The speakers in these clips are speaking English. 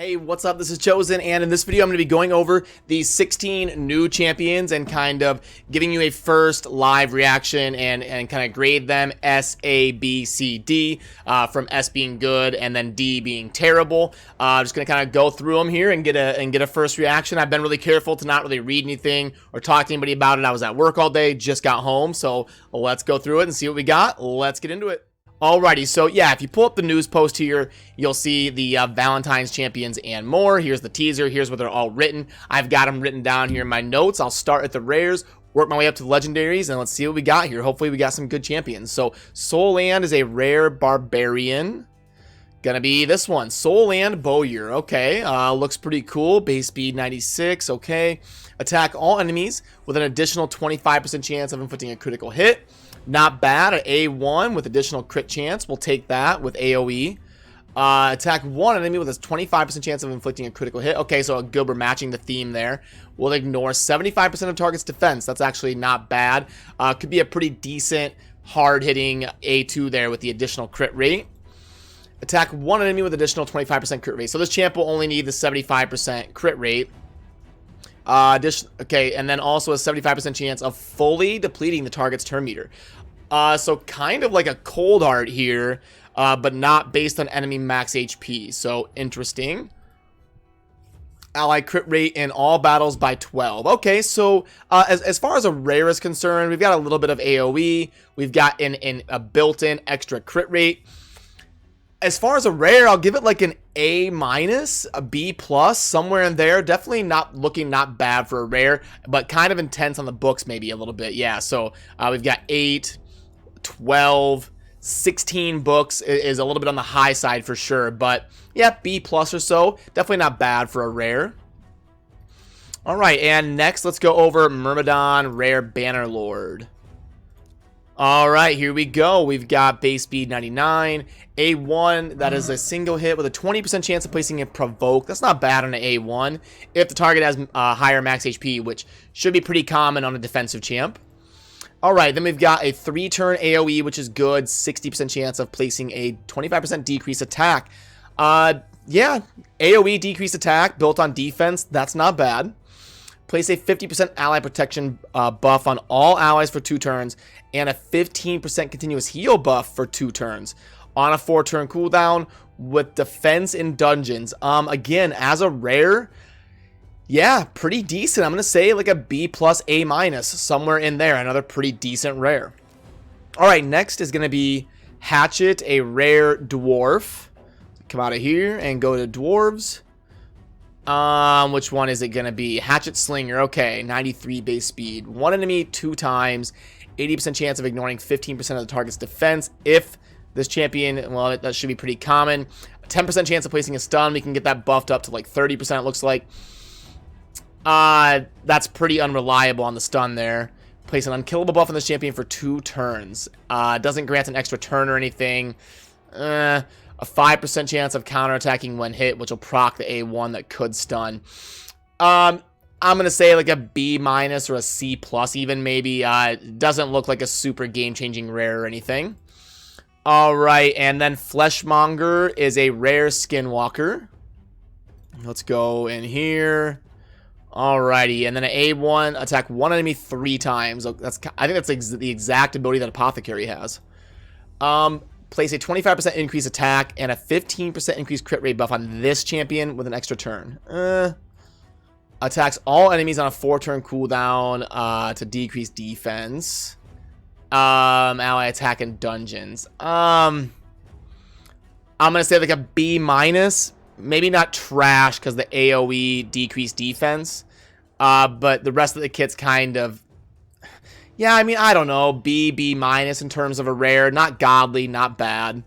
Hey, what's up? This is Chosen, and in this video I'm going to be going over the 16 new champions and kind of giving you a first live reaction and kind of grade them S, A, B, C, D, from S being good and then D being terrible. Just going to kind of go through them here and get a first reaction. I've been really careful to not really read anything or talk to anybody about it. I was at work all day, just got home, so let's go through it and see what we got. Let's get into it. Alrighty, so yeah, if you pull up the news post here, you'll see the Valentine's champions and more. Here's the teaser. Here's where they're all written. I've got them written down here in my notes. I'll start at the rares, work my way up to the legendaries, and let's see what we got here. Hopefully we got some good champions. So Soulland is a rare barbarian. Gonna be this one, Soulland Bowyer. Okay, looks pretty cool. Base speed 96. Okay, attack all enemies with an additional 25% chance of inflicting a critical hit. Not bad. At A1 with additional crit chance. We'll take that with AoE. Attack one enemy with a 25% chance of inflicting a critical hit. Okay, so good, we're matching the theme there. We'll ignore 75% of target's defense. That's actually not bad. Could be a pretty decent, hard-hitting A2 there with the additional crit rate. Attack one enemy with additional 25% crit rate. So this champ will only need the 75% crit rate. Okay, and then also a 75% chance of fully depleting the target's turn meter. So kind of like a cold art here, but not based on enemy max HP. So interesting. Ally crit rate in all battles by 12. Okay, so as far as a rare is concerned, we've got a little bit of AoE. We've got a built-in extra crit rate. As far as a rare, I'll give it like an A-, a B+, somewhere in there. Definitely not bad for a rare, but kind of intense on the books maybe a little bit. Yeah, so we've got 8, 12, 16 books is a little bit on the high side for sure. But yeah, B+ or so. Definitely not bad for a rare. All right, and next let's go over Myrmidon, rare Bannerlord. All right, here we go. We've got base speed 99, A1, that is a single hit with a 20% chance of placing a provoke. That's not bad on an A1 if the target has higher max HP, which should be pretty common on a defensive champ. All right, then we've got a 3-turn AoE, which is good, 60% chance of placing a 25% decrease attack. Yeah, AoE decrease attack built on defense, that's not bad. Place a 50% ally protection buff on all allies for 2 turns and a 15% continuous heal buff for 2 turns on a 4-turn cooldown with defense in dungeons. Again, as a rare, yeah, pretty decent. I'm going to say like a B+, A-, somewhere in there. Another pretty decent rare. All right, next is going to be Hatchet, a rare dwarf. Come out of here and go to dwarves. Which one is it gonna be? Hatchet Slinger. Okay, 93 base speed. 1 enemy 2 times. 80% chance of ignoring 15% of the target's defense. If this champion, well, that should be pretty common. 10% chance of placing a stun. We can get that buffed up to like 30%, it looks like. That's pretty unreliable on the stun there. Place an unkillable buff on this champion for 2 turns. Doesn't grant an extra turn or anything. A 5% chance of counterattacking when hit, which will proc the A1 that could stun. I'm going to say like a B- or a C+ even maybe. It doesn't look like a super game-changing rare or anything. All right, and then Fleshmonger is a rare skinwalker. Let's go in here. Alrighty, and then an A1, attack 1 enemy 3 times. I think that's the exact ability that Apothecary has. Place a 25% increase attack and a 15% increased crit rate buff on this champion with an extra turn. Attacks all enemies on a 4-turn cooldown to decrease defense. Ally attack in dungeons. I'm gonna say like a B-, maybe not trash because the AoE decreased defense. But the rest of the kit's kind of, yeah, I mean, I don't know, B- in terms of a rare. Not godly, not bad.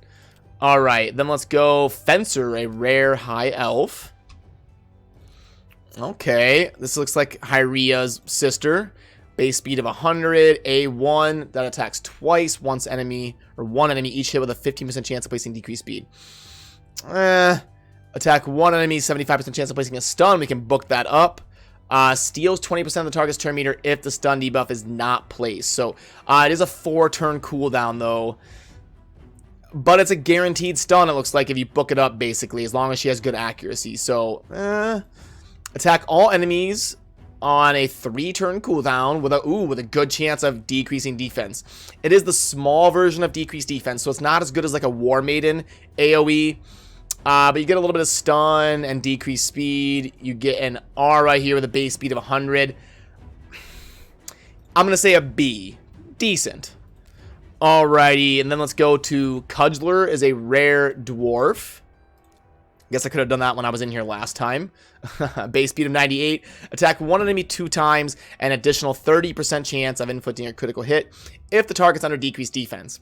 All right, then let's go Fencer, a rare high elf. Okay, this looks like Hyria's sister. Base speed of 100, A1, that attacks twice, one enemy each hit with a 15% chance of placing decreased speed. Attack 1 enemy, 75% chance of placing a stun. We can book that up. Steals 20% of the target's turn meter if the stun debuff is not placed. So it is a 4-turn cooldown though. But it's a guaranteed stun, it looks like, if you book it up, basically, as long as she has good accuracy. So, attack all enemies on a 3-turn cooldown with a good chance of decreasing defense. It is the small version of decreased defense, so it's not as good as like a War Maiden AoE. But you get a little bit of stun and decreased speed. You get an aura here with a base speed of 100. I'm going to say a B. Decent. Alrighty, and then let's go to Cuddler is a rare dwarf. Guess I could have done that when I was in here last time. Base speed of 98. Attack one enemy 2 times. An additional 30% chance of inflicting a critical hit if the target's under decreased defense.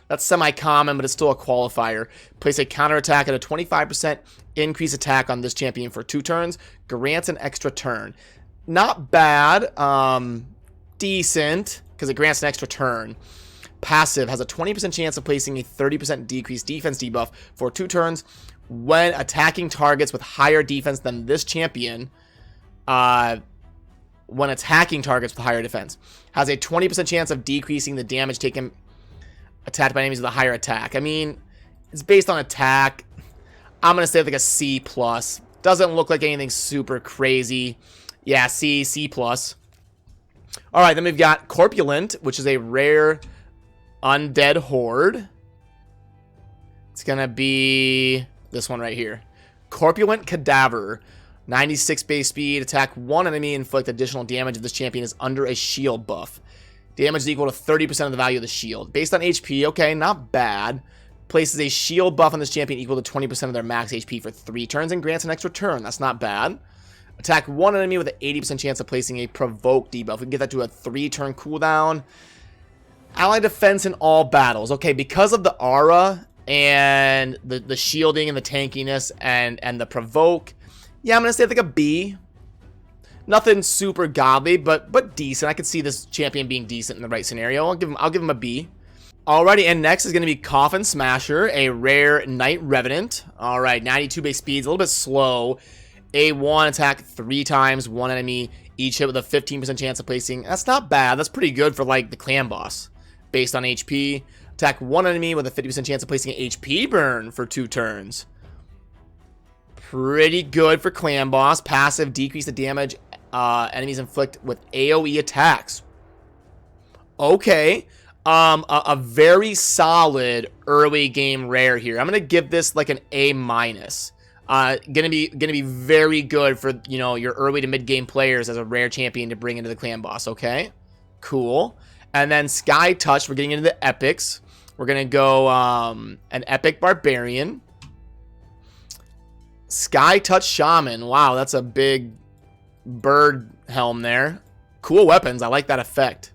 That's semi-common, but it's still a qualifier. Place a counterattack at a 25% increase attack on this champion for 2 turns. Grants an extra turn. Not bad. Decent, because it grants an extra turn. Passive has a 20% chance of placing a 30% decreased defense debuff for 2 turns when attacking targets with higher defense than this champion. When attacking targets with higher defense. Has a 20% chance of decreasing the damage taken attacked by enemies with a higher attack. I mean, it's based on attack. I'm going to say like a C+. Doesn't look like anything super crazy. Yeah, C+. Alright, then we've got Corpulent, which is a rare undead horde. It's going to be this one right here. Corpulent Cadaver. 96 base speed. Attack one enemy. Inflict additional damage if this champion is under a shield buff. Damage is equal to 30% of the value of the shield. Based on HP, okay, not bad. Places a shield buff on this champion equal to 20% of their max HP for 3 turns and grants an extra turn. That's not bad. Attack one enemy with an 80% chance of placing a provoke debuff. We can get that to a 3-turn cooldown. Ally defense in all battles. Okay, because of the aura and the shielding and the tankiness and the provoke, yeah, I'm going to say like a B. Nothing super godly, but decent. I could see this champion being decent in the right scenario. I'll give him a B. Alrighty, and next is going to be Coffin Smasher, a rare Knight Revenant. Alright, 92 base speeds, a little bit slow. A1 attack 3 times, 1 enemy, each hit with a 15% chance of placing. That's not bad. That's pretty good for like the clan boss. Based on HP. Attack 1 enemy with a 50% chance of placing an HP burn for 2 turns. Pretty good for clan boss. Passive, decrease the damage enemies inflict with AoE attacks. Okay. A very solid early game rare here. I'm gonna give this like an A-. Gonna be very good for, you know, your early to mid game players as a rare champion to bring into the clan boss. Okay, cool. And then Sky Touch, we're getting into the epics. We're gonna go an epic barbarian. Sky Touch Shaman. Wow, that's a big bird helm there. Cool weapons. I like that effect.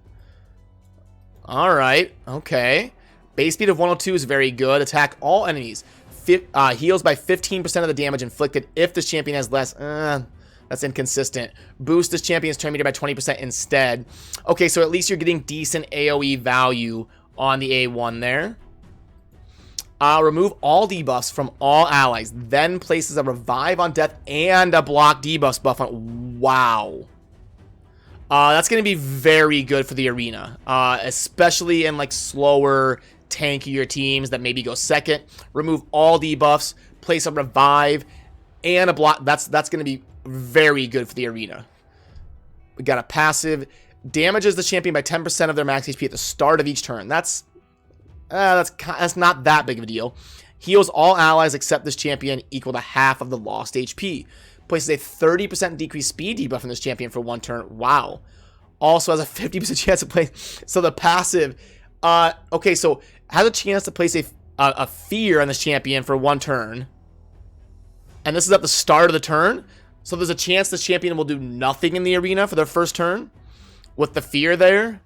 Alright, okay. Base speed of 102 is very good. Attack all enemies. Heals by 15% of the damage inflicted if this champion has less. That's inconsistent. Boost this champion's turn meter by 20% instead. Okay, so at least you're getting decent AoE value on the A1 there. Remove all debuffs from all allies. Then places a revive on death and a block debuffs buff on. Wow. That's going to be very good for the arena. Especially in like slower, tankier teams that maybe go second. Remove all debuffs. Place a revive and a block. That's going to be very good for the arena. We got a passive. Damages the champion by 10% of their max HP at the start of each turn. That's not that big of a deal. Heals all allies except this champion equal to half of the lost HP. Places a 30% decreased speed debuff on this champion for 1 turn. Wow. Also has a 50% chance to play. So the passive, okay, so has a chance to place a fear on this champion for 1 turn. And this is at the start of the turn. So there's a chance this champion will do nothing in the arena for their first turn with the fear there.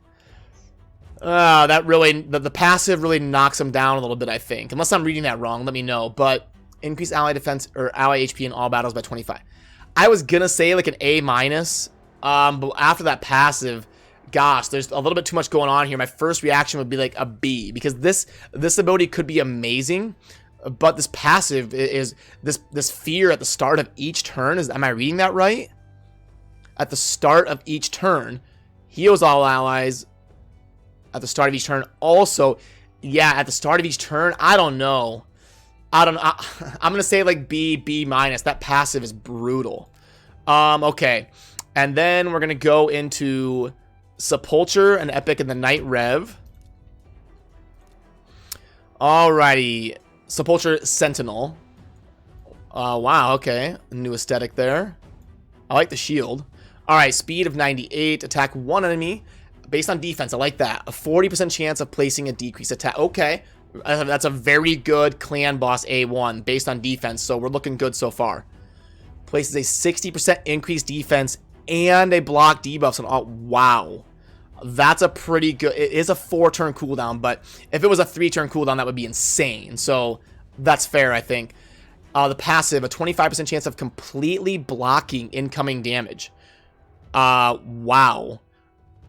That really, the passive really knocks them down a little bit, I think. Unless I'm reading that wrong, let me know. But increase ally defense or ally HP in all battles by 25. I was gonna say like an A-. But after that passive, gosh, there's a little bit too much going on here. My first reaction would be like a B. Because this ability could be amazing. But this passive is this fear at the start of each turn. Am I reading that right? At the start of each turn. Heals all allies at the start of each turn. Also, Yeah, at the start of each turn, I don't know. I'm gonna say like B minus. That passive is brutal. Okay. And then we're gonna go into Sepulture, an epic in the Night Rev. Alrighty. Sepulture Sentinel. Wow, okay. New aesthetic there. I like the shield. Alright, speed of 98. Attack one enemy. Based on defense, I like that. A 40% chance of placing a decreased attack. Okay. That's a very good clan boss A1 based on defense, so we're looking good so far. Places a 60% increased defense and a block debuffs on all. Wow. That's a pretty good. It is a 4-turn cooldown, but if it was a 3-turn cooldown, that would be insane. So that's fair, I think. The passive, a 25% chance of completely blocking incoming damage. Wow.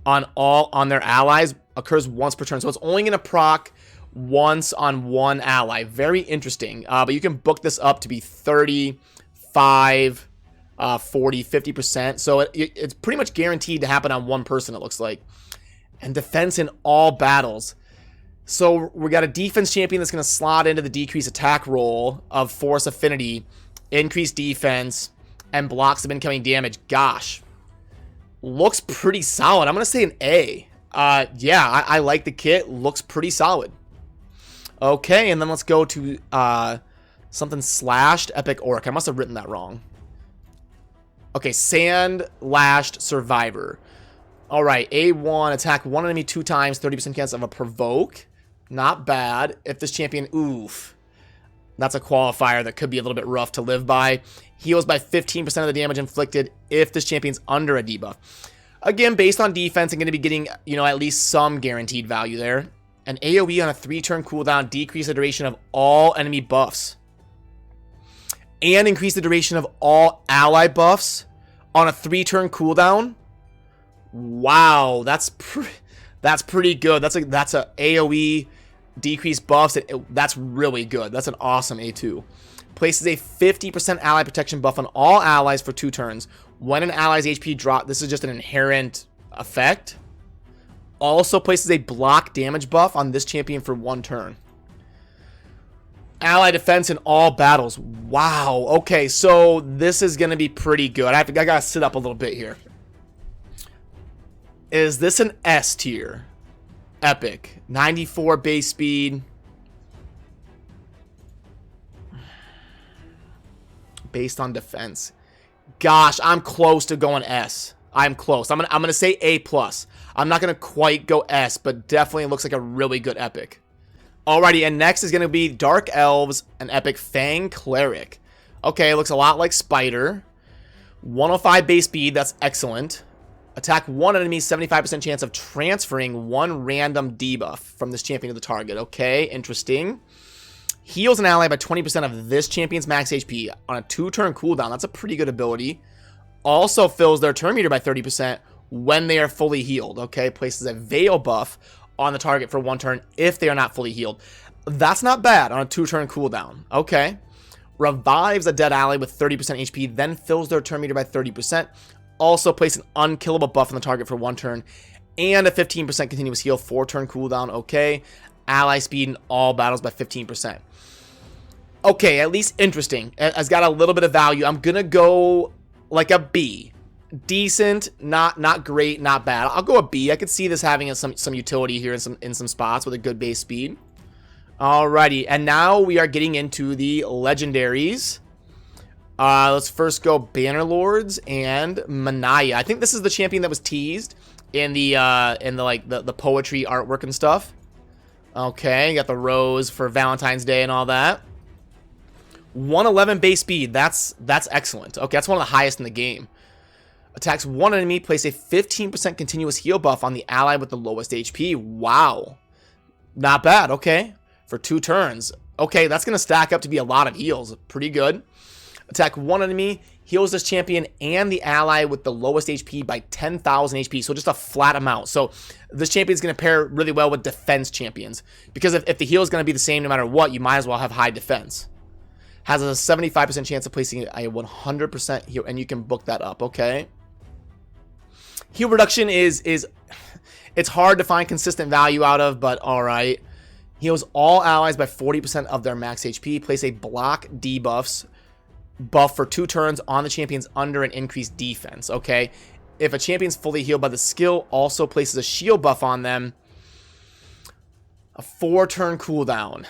On their allies, occurs once per turn. So it's only going to proc once on one ally. Very interesting. But you can book this up to be 35, 40, 50%. So it's pretty much guaranteed to happen on one person, it looks like. And defense in all battles. So we got a defense champion that's going to slot into the decreased attack roll of force affinity, increased defense, and blocks of incoming damage. Gosh. Looks pretty solid. I'm going to say an A. Yeah, I like the kit. Looks pretty solid. Okay, and then let's go to something slashed epic Auric. I must have written that wrong. Okay, Sand Lashed Survivor. All right, A1, attack one enemy 2 times, 30% chance of a provoke. Not bad. If this champion, oof. That's a qualifier that could be a little bit rough to live by. Heals by 15% of the damage inflicted if this champion's under a debuff. Again, based on defense, I'm going to be getting, at least some guaranteed value there. An AoE on a 3-turn cooldown, decrease the duration of all enemy buffs. And increase the duration of all ally buffs on a 3-turn cooldown. Wow, that's pretty good. That's a AoE decrease buffs. That's really good. That's an awesome A2. Places a 50% ally protection buff on all allies for 2 turns. When an ally's HP drop, this is just an inherent effect. Also places a block damage buff on this champion for 1 turn. Ally defense in all battles. Wow. Okay, so this is going to be pretty good. I got to sit up a little bit here. Is this an S tier? Epic. 94 base speed. Based on defense. Gosh, I'm close to going S. I'm close. I'm gonna say A+. I'm not gonna quite go S, but definitely looks like a really good epic. Alrighty, and next is gonna be Dark Elves, an epic Fang Cleric. Okay, looks a lot like Spider. 105 base speed, that's excellent. Attack one enemy, 75% chance of transferring 1 random debuff from this champion to the target. Okay, interesting. Heals an ally by 20% of this champion's max HP on a 2-turn cooldown. That's a pretty good ability. Also fills their turn meter by 30% when they are fully healed. Okay, places a Veil buff on the target for 1 turn if they are not fully healed. That's not bad on a 2-turn cooldown. Okay. Revives a dead ally with 30% HP, then fills their turn meter by 30%. Also place an unkillable buff on the target for 1 turn. And a 15% continuous heal, 4-turn cooldown. Okay. Ally speed in all battles by 15%. Okay, at least interesting. It's got a little bit of value. I'm going to go like a B. Decent, not great, not bad. I'll go a B. I could see this having some utility here in some spots with a good base speed. Alrighty, and now we are getting into the legendaries. Let's first go Bannerlords and Manaya. I think this is the champion that was teased in the poetry artwork and stuff. Okay, got the rose for Valentine's Day and all that. 111 base speed. That's excellent. Okay, that's one of the highest in the game. Attacks one enemy, place a 15% continuous heal buff on the ally with the lowest HP. Wow. Not bad. Okay. For 2 turns. Okay, that's going to stack up to be a lot of heals. Pretty good. Attack one enemy, heals this champion and the ally with the lowest HP by 10,000 HP. So just a flat amount. So this champion is going to pair really well with defense champions. Because if the heal is going to be the same no matter what, you might as well have high defense. Has a 75% chance of placing a 100% heal, and you can book that up, okay? Heal reduction is it's hard to find consistent value out of, but alright. Heals all allies by 40% of their max HP. Place a block debuffs buff for 2 turns on the champions under an increased defense. Okay. If a champion's fully healed by the skill, also places a shield buff on them. A 4-turn cooldown.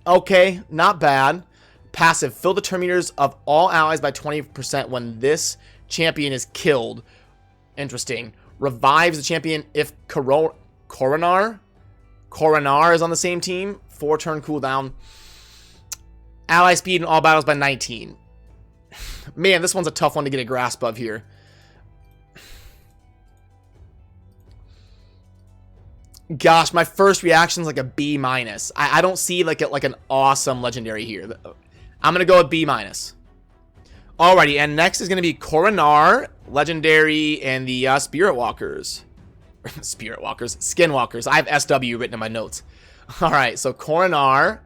Okay, not bad. Passive. Fill the turn meters of all allies by 20% when this champion is killed. Interesting. Revives the champion if Corrin is on the same team. 4-turn cooldown. Ally speed in all battles by 19. Man, this one's a tough one to get a grasp of here. Gosh, my first reaction is like a B-. I don't see like an awesome legendary here. I'm going to go with B-. Alrighty, and next is going to be Corrin, legendary, and the Spirit Walkers. Skinwalkers. I have SW written in my notes. Alright, so Corrin,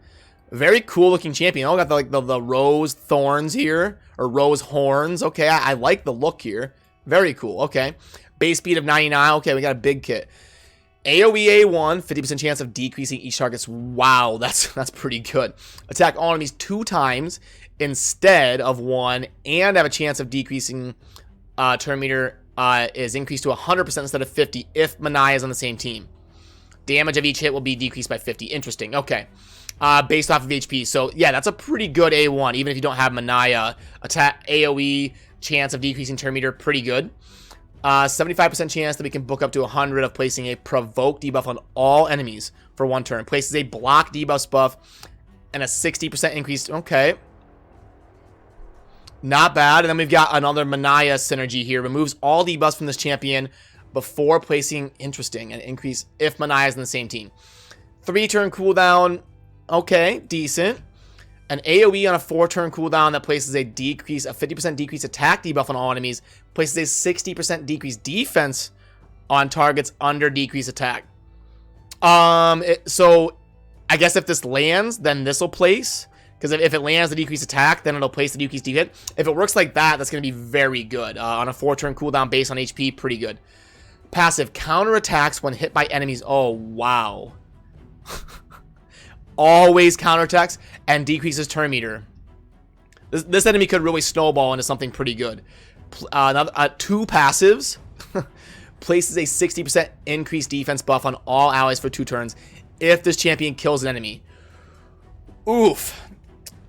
very cool looking champion. Oh, got the rose thorns here, or rose horns. Okay, I like the look here. Very cool. Okay, base speed of 99. Okay, we got a big kit. AoE A1, 50% chance of decreasing each target's. Wow, that's pretty good. Attack all enemies 2 times instead of 1, and have a chance of decreasing turn meter is increased to 100% instead of 50 if Manaya is on the same team. Damage of each hit will be decreased by 50. Interesting. Okay. Based off of HP. So, yeah, that's a pretty good A1, even if you don't have Manaya. Attack AoE, chance of decreasing turn meter, pretty good. 75% chance that we can book up to 100 of placing a provoke debuff on all enemies for 1 turn. Places a block debuff buff and a 60% increase. Okay. Not bad. And then we've got another Manaya synergy here. Removes all debuffs from this champion before placing, interesting, an increase if Manaya is in the same team. 3-turn cooldown. Okay, decent. An AoE on a 4-turn cooldown that places a 50% decrease attack debuff on all enemies. Places a 60% decrease defense on targets under decrease attack. So, I guess if this lands, then this will place. Because if it lands the decrease attack, then it'll place the decrease defense. If it works like that, that's going to be very good. On a 4-turn cooldown based on HP, pretty good. Passive, counterattacks when hit by enemies. Oh, wow. Always counterattacks and decreases turn meter. This enemy could really snowball into something pretty good. 2 passives. Places a 60% increased defense buff on all allies for 2 turns if this champion kills an enemy. Oof.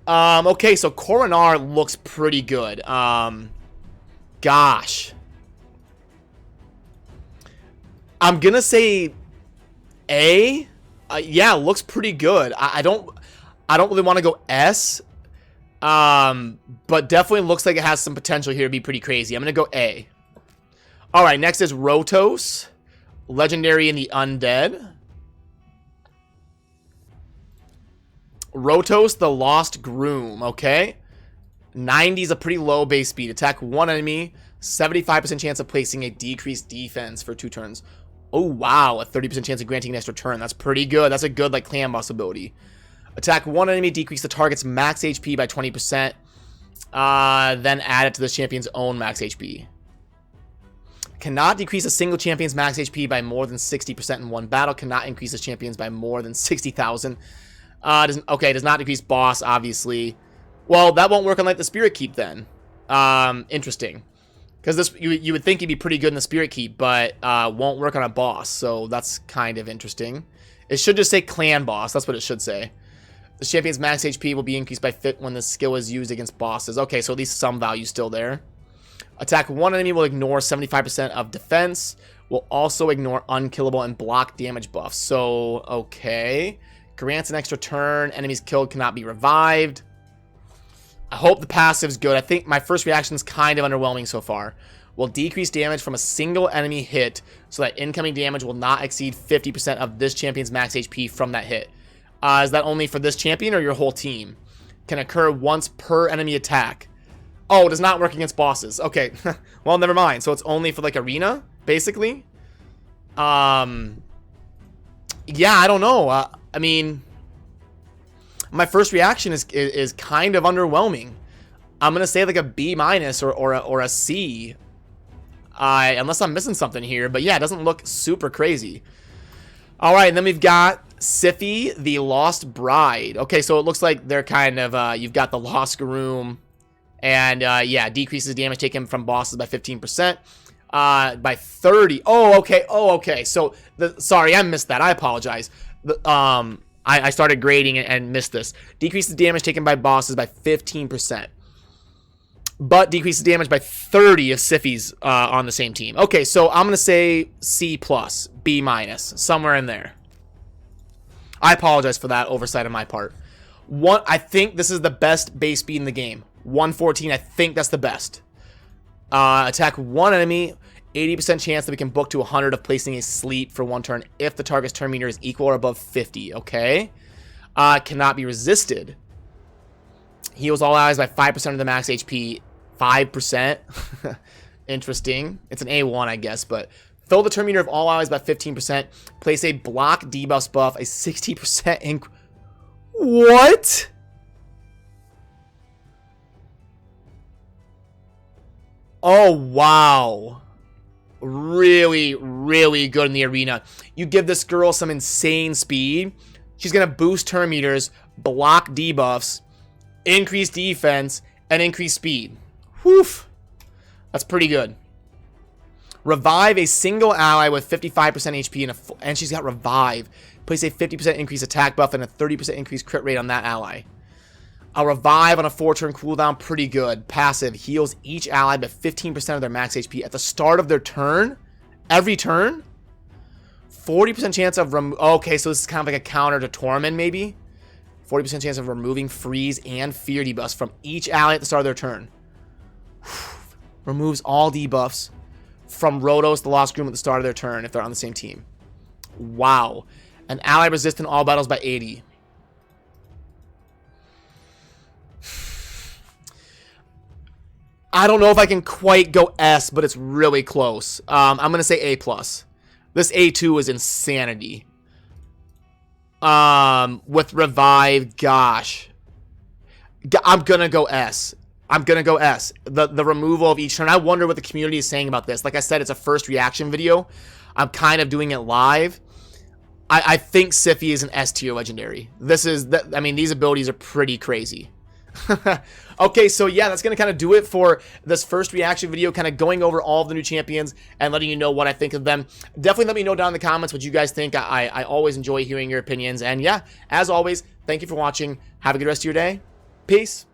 Okay, so Corrin looks pretty good. Gosh. I'm gonna say A. Yeah, looks pretty good. I don't really want to go S. But definitely looks like it has some potential here to be pretty crazy. I'm gonna go A. Alright, next is Rotos. Legendary in the Undead. Rotos, the Lost Groom, okay? 90 is a pretty low base speed. Attack 1 enemy, 75% chance of placing a decreased defense for 2 turns. Oh, wow, a 30% chance of granting an extra turn. That's pretty good. That's a good, like, clan boss ability. Attack 1 enemy, decrease the target's max HP by 20%. Then add it to the champion's own max HP. Cannot decrease a single champion's max HP by more than 60% in one battle. Cannot increase the champion's by more than 60,000. Okay, does not decrease boss, obviously. Well, that won't work on, like, the Spirit Keep, then. Interesting. Because this, you would think he'd be pretty good in the Spirit Keep, but won't work on a boss. So that's kind of interesting. It should just say Clan Boss. That's what it should say. The champion's max HP will be increased by fit when the skill is used against bosses. Okay, so at least some value still there. Attack 1 enemy will ignore 75% of defense. Will also ignore unkillable and block damage buffs. So, okay. Grants an extra turn. Enemies killed cannot be revived. I hope the passive's good. I think my first reaction is kind of underwhelming so far. Will decrease damage from a single enemy hit so that incoming damage will not exceed 50% of this champion's max HP from that hit. Is that only for this champion or your whole team? Can occur once per enemy attack. Oh, it does not work against bosses. Okay, well, never mind. So it's only for, like, arena, basically? Yeah, I don't know. I mean, my first reaction is kind of underwhelming. I'm going to say, like, a B- or a C. Unless I'm missing something here. But, yeah, it doesn't look super crazy. All right, and then we've got Sippy, the Lost Bride. Okay, so it looks like they're kind of, you've got the Lost Room, and yeah, decreases damage taken from bosses by 15%, by 30. Oh, okay, so, sorry, I missed that, I apologize. I started grading and missed this. Decreases damage taken by bosses by 15%. But decreases damage by 30 if Sippy's on the same team. Okay, so I'm going to say C+, B-, somewhere in there. I apologize for that oversight on my part. I think this is the best base speed in the game. 114, I think that's the best. Attack one enemy, 80% chance that we can book to 100 of placing a sleep for 1 turn if the target's turn meter is equal or above 50, okay? Cannot be resisted. Heals all allies by 5% of the max HP. 5%. Interesting. It's an A1, I guess, but fill the turn meter of all allies by 15%. Place a block debuff buff, a 60% inc... What? Oh, wow. Really, really good in the arena. You give this girl some insane speed. She's going to boost turn meters, block debuffs, increase defense, and increase speed. Whew. That's pretty good. Revive a single ally with 55% HP and she's got Revive. Place a 50% increase attack buff and a 30% increase crit rate on that ally. A Revive on a 4-turn cooldown, pretty good. Passive, heals each ally by 15% of their max HP at the start of their turn. Every turn. 40% chance of okay, so this is kind of like a counter to Torment, maybe. 40% chance of removing freeze and fear debuffs from each ally at the start of their turn. Removes all debuffs from Rotos, the Lost Groom, at the start of their turn if they're on the same team. Wow. An ally resistant all battles by 80. I don't know if I can quite go S, but it's really close. I'm going to say A+. This A2 is insanity. With Revive, gosh. I'm going to go S. I'm going to go S. The removal of each turn. I wonder what the community is saying about this. Like I said, it's a first reaction video. I'm kind of doing it live. I think Sippy is an S tier legendary. I mean, these abilities are pretty crazy. Okay, so yeah, that's going to kind of do it for this first reaction video, kind of going over all of the new champions and letting you know what I think of them. Definitely let me know down in the comments what you guys think. I always enjoy hearing your opinions. And yeah, as always, thank you for watching. Have a good rest of your day. Peace.